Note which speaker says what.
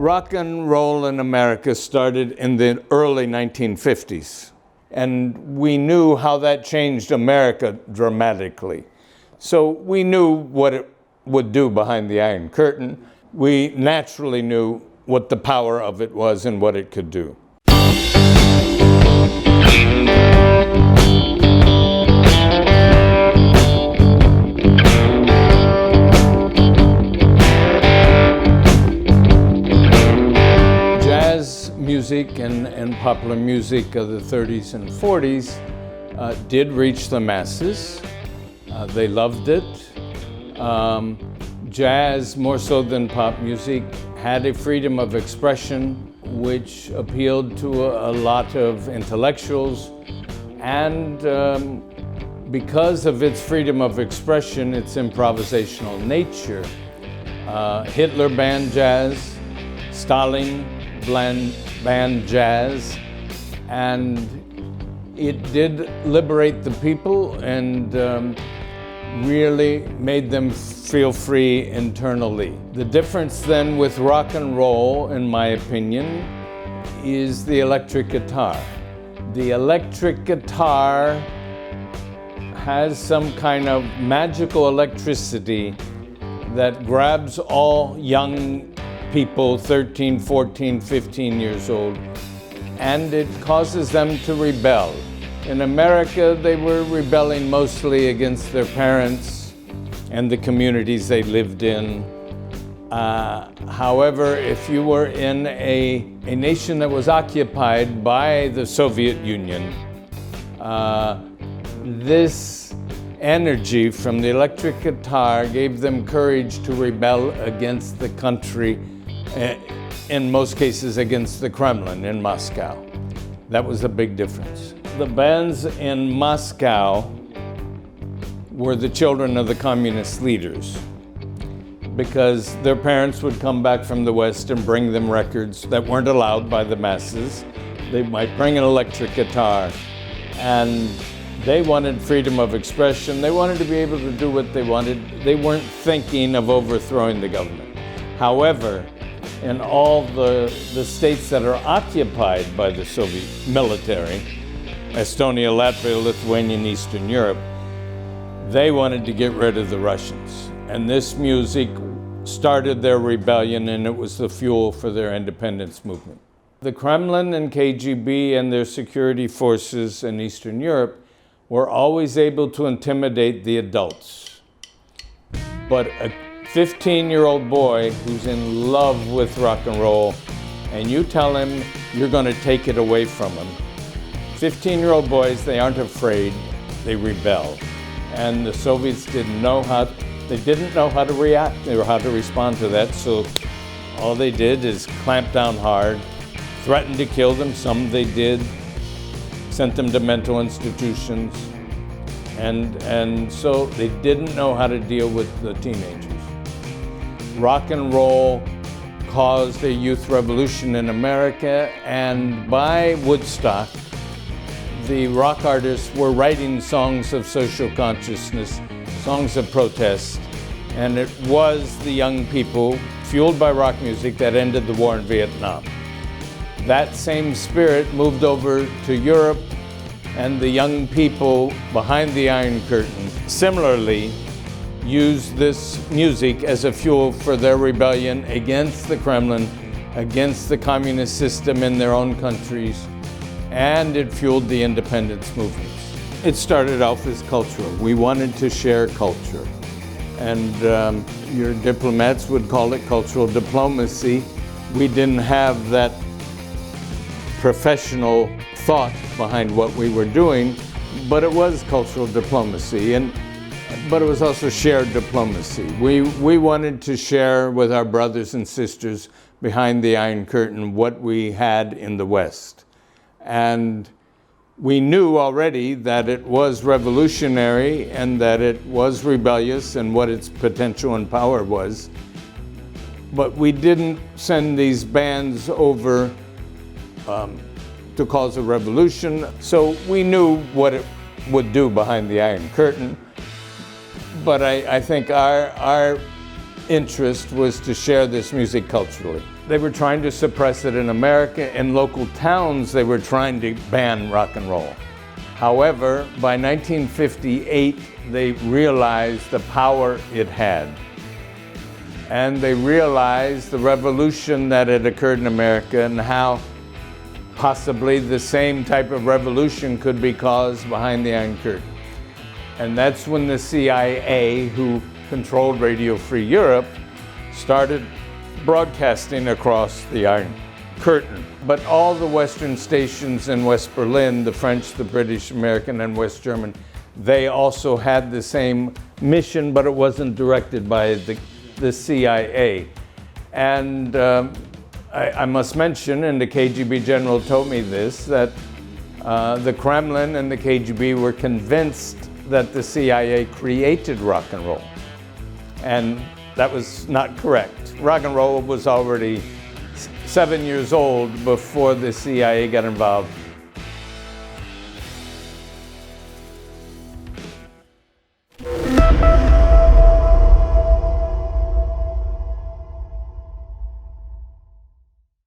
Speaker 1: Rock and roll in America started in the early 1950s, and we knew how that changed America dramatically. So we knew what it would do behind the Iron Curtain. We naturally knew what the power of it was and what it could do. Music and popular music of the 30s and 40s did reach the masses. They loved it. Jazz, more so than pop music, had a freedom of expression which appealed to a lot of intellectuals. And because of its freedom of expression, its improvisational nature, Hitler banned jazz, Stalin banned jazz, and it did liberate the people and really made them feel free internally. The difference then with rock and roll, in my opinion, is the electric guitar. The electric guitar has some kind of magical electricity that grabs all young people, 13, 14, 15 years old, and it causes them to rebel. In America, they were rebelling mostly against their parents and the communities they lived in. However, if you were in a nation that was occupied by the Soviet Union, this energy from the electric guitar gave them courage to rebel against the country, in most cases against the Kremlin in Moscow. That was a big difference. The bands in Moscow were the children of the communist leaders, because their parents would come back from the West and bring them records that weren't allowed by the masses. They might bring an electric guitar, and they wanted freedom of expression. They wanted to be able to do what they wanted. They weren't thinking of overthrowing the government. However, in all the states that are occupied by the Soviet military, Estonia, Latvia, Lithuania, and Eastern Europe, they wanted to get rid of the Russians. And this music started their rebellion, and it was the fuel for their independence movement. The Kremlin and KGB and their security forces in Eastern Europe were always able to intimidate the adults. But a 15-year-old boy who's in love with rock and roll, and you tell him you're going to take it away from him. 15-year-old boys, they aren't afraid, they rebel. And the Soviets didn't know how to react or how to respond to that, so all they did is clamp down hard, threatened to kill them, some they did, sent them to mental institutions, and so they didn't know how to deal with the teenagers. Rock and roll caused a youth revolution in America, and by Woodstock, the rock artists were writing songs of social consciousness, songs of protest, and it was the young people, fueled by rock music, that ended the war in Vietnam. That same spirit moved over to Europe, and the young people behind the Iron Curtain similarly used this music as a fuel for their rebellion against the Kremlin, against the communist system in their own countries, and it fueled the independence movements. It started off as cultural. We wanted to share culture, and your diplomats would call it cultural diplomacy. We didn't have that professional thought behind what we were doing, but it was cultural diplomacy, but it was also shared diplomacy. We wanted to share with our brothers and sisters behind the Iron Curtain what we had in the West. And we knew already that it was revolutionary and that it was rebellious and what its potential and power was. But we didn't send these bands over to cause a revolution. So we knew what it would do behind the Iron Curtain. But I think our interest was to share this music culturally. They were trying to suppress it in America. In local towns, they were trying to ban rock and roll. However, by 1958, they realized the power it had. And they realized the revolution that had occurred in America and how possibly the same type of revolution could be caused behind the Iron Curtain. And that's when the CIA, who controlled Radio Free Europe, started broadcasting across the Iron Curtain. But all the Western stations in West Berlin, the French, the British, American, and West German, they also had the same mission, but it wasn't directed by the CIA. And I must mention, and the KGB general told me this, that the Kremlin and the KGB were convinced that the CIA created rock and roll. And that was not correct. Rock and roll was already 7 years old before the CIA got involved.